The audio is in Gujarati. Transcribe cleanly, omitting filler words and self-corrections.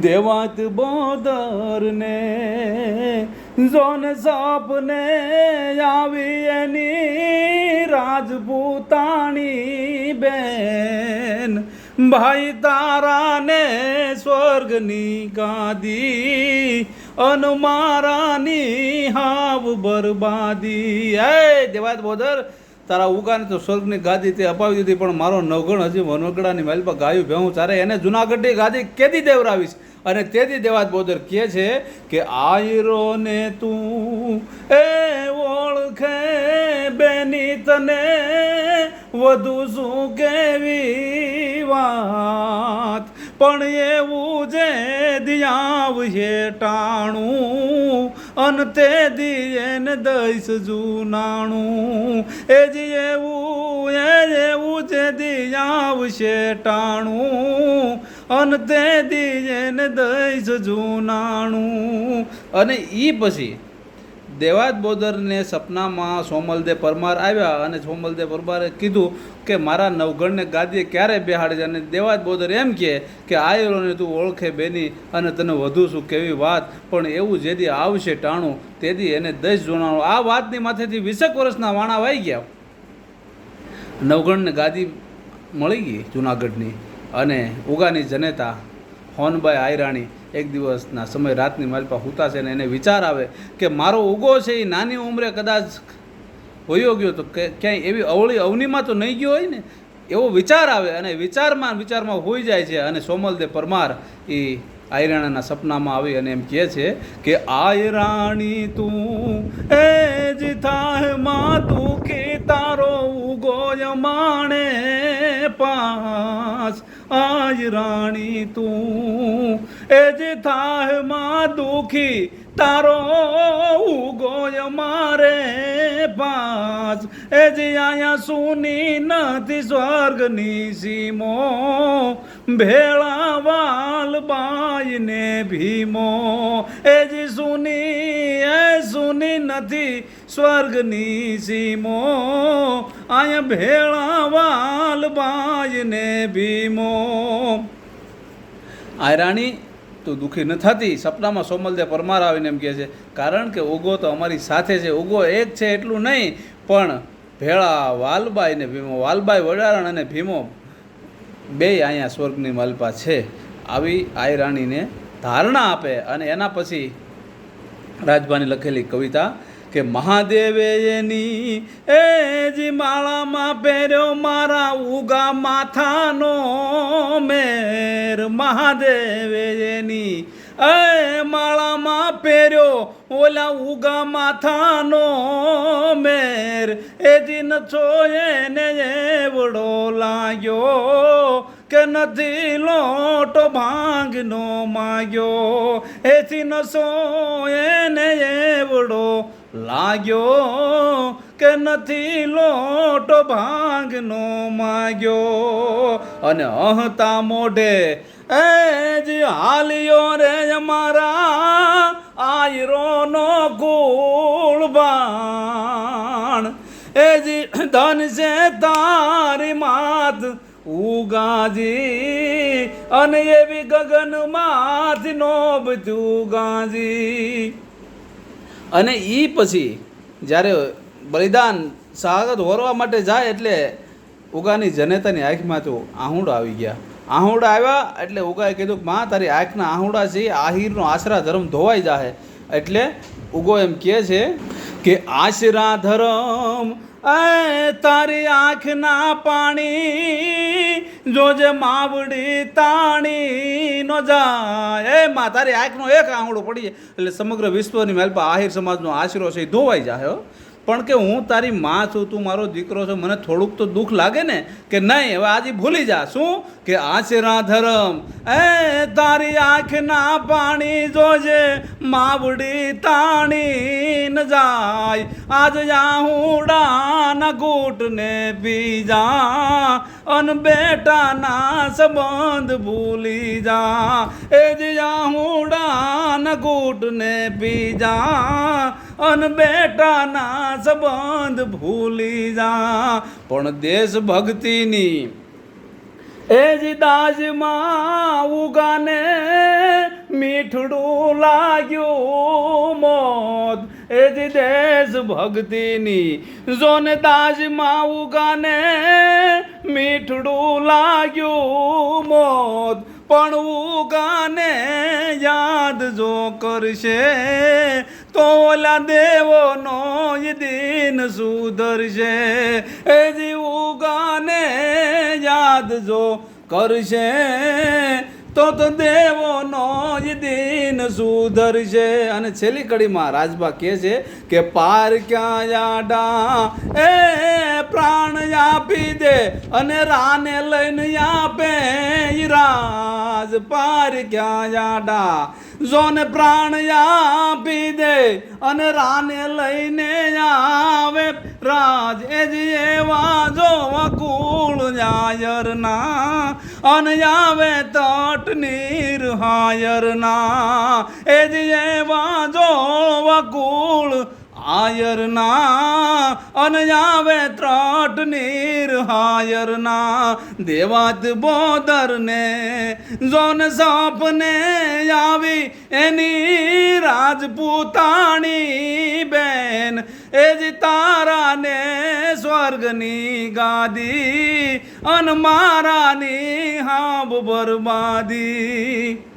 દેવાત બોદરને જોન સપને આવી એની રાજપૂતાણી બેન ભાઈ તારાને સ્વર્ગની ગાદી અન મારાની હાવ બરબાદી. એ દેવાત બોદર તારા ઉગાને તો સ્વર્ગની ગાદી તે અપાવી દીધી, પણ મારો નવગણ હજી વનોગડાની મહેલ પર ગાયું ભેહું ચારે એને જુનાગઢની ગાદી કેદી દેવરાવીશ. અને તેથી દેવાત બોદર કહે છે કે આયરો ને તું એ ઓળખે બેની તને વધુ શું કેવી વાત, પણ એવું જે દિયાવ છે ટાણું અન તે દિયે દઈશ જૂનાણું. એ જ એવું જે દિયાવ છે ટાણું અન તે દિયે દઈશ જૂનાણું. અને એ પછી દેવાત બોદરને સપનામાં સોમલદેવ પરમાર આવ્યા અને સોમલદેવ પરમારે કીધું કે મારા નવગણને ગાદીએ ક્યારે બેહાડે. અને દેવાત બોદર એમ કહે કે આયરોને તું ઓળખે બેની અને તને વધુ શું કેવી વાત, પણ એવું જેદી આવશે ટાણું તેથી એને દઈશ જૂનાણું. આ વાતની માથેથી 20 વર્ષના વાણા વાઈ ગયા. નવગણને ગાદી મળી ગઈ જૂનાગઢની. અને ઉગાની જનેતા હોનબાઈ આયરાણી એક દિવસના સમય રાતની મારી પાસે હુતા છે ને એને વિચાર આવે કે મારો ઉગો છે એ નાની ઉંમરે કદાચ હોયો ગયો તો ક્યાંય એવી અવળી અવનીમાં તો નહીં ગયો હોય ને, એવો વિચાર આવે. અને વિચારમાં હોઈ જાય છે. અને સોમલદેવ પરમાર એ આયરાણાના સપનામાં આવી અને એમ કહે છે કે આયરાણી તું એ જ થાય માં તું કે તારો ઉગો માણે પાસ. આયરાણી તું એ જ થાય માં દુખી તારો ઉગો મારે પાસ. એ જ અહીંયા સુની નથી સ્વર્ગની સીમો ભેળા વાલબાઈ ને ભીમો. એ જ સુની નથી સ્વર્ગની સીમો અહીંયા ભેળા વાલબાઈ ને ભીમો. આયરાણી તું દુઃખી ન થતી. સપનામાં સોમલદેવ પરમાર આવીને એમ કહે છે કારણ કે ઉગો તો અમારી સાથે છે. ઉગો એક છે એટલું નહીં, પણ ભેળા વાલબાઈ ને ભીમો, વાલબાઈ વડારણ અને ભીમો બેય અહીંયા સ્વર્ગની માલપા છે. આવી આયરાણીને ધારણા આપે. અને એના પછી રાજભાની લખેલી કવિતા કે મહાદેવે એની એ જી માળામાં પહેર્યો મારા ઉગા માથાનો મેર. મહાદેવે એની એ માળામાં પહેર્યો ઓલા ઉગા માથાનો મેર. એ દિન છો એને એવડો લાગ્યો કે નથી લોટો ભાંગનો માગ્યો. એથી નસો એને એવડો લાગ્યો કે નથી લોટો ભાંગનો માગ્યો. અને અહતા મોઢે એ જ હાલ્યો રે અમારા આયરોનો કુળબાણ. એ જ ધન છે તારી માત ઉગાજી અને એવી ગગનમાંથી નોબતું ગાજી. અને એ પછી જ્યારે બલિદાન સ્વાગત હોરવા માટે જાય એટલે ઉગાની જનેતાની આંખમાં તો આહુડા આવી ગયા. આહુડા આવ્યા એટલે ઉગાએ કીધું કે માં તારી આંખના આહુડા છે આહિરનો આશરા ધર્મ ધોવાઈ જાય. એટલે ઉગો એમ કહે છે કે આશરા ધર્મ એ તારી આંખના પાણી જોજે માવડી તાણી નો જાય. એ માં તારી આંખનો એક આંગળો પડી જાય એટલે સમગ્ર વિશ્વની મેલપા આહિર સમાજનો આશરો છે એ ધોવાઈ જાય. પણ કે હું તારી માં છું, તું મારો દીકરો છો, મને થોડુંક તો દુઃખ લાગે ને કે નહીં હવે આજે ભૂલી જા. શું કે આશરા ધર્મ એ તારી આંખના પાણી જોજે માવડી તાણી ન જાય. આજ આહુડાના ઘૂંટને પી જા અન બેટાના સંબંધ ભૂલી જા. એ જ આહુડાના ઘૂંટને પી જા અન બેટાના સંબંધ ભૂલી જા. પણ દેશ ભક્તિની એ જ દાજમાં ઉગાને મીઠડું લાગ્યું મોત એ જ દેશ ભક્તિની જોને દાજમાં ઉગાને મીઠડું લાગ્યું મોત પણ ઉગાને યાદ જો કરશે તો ઓલા દેવોનો દિન સુધરશે એ જ ઉગાને યાદ જો કરશે તો દેવોનો દિન સુધરશે. અને છેલ્લી કડીમાં રાજભા કહે છે કે પાર ક્યાં આડા એ પ્રાણ આપી દે અને રાને લઈને આપે રાજ પાર ક્યાં આડા જોને પ્રાણ આપી દે અને રાને લઈને આવે રાજ એ જ એવા જો કુળ જાયરના અને આવે તટ નીર હાયરના એ જ એવા જો કુળ આયરના અને આવે ત્રટ નીર હાયરના દેવાત બોદરને જોન સપને આવી એની રાજપૂતાણી બેન એ જ તારાને સ્વર્ગની ગાદી અન મારાની હાબ બરબાદી.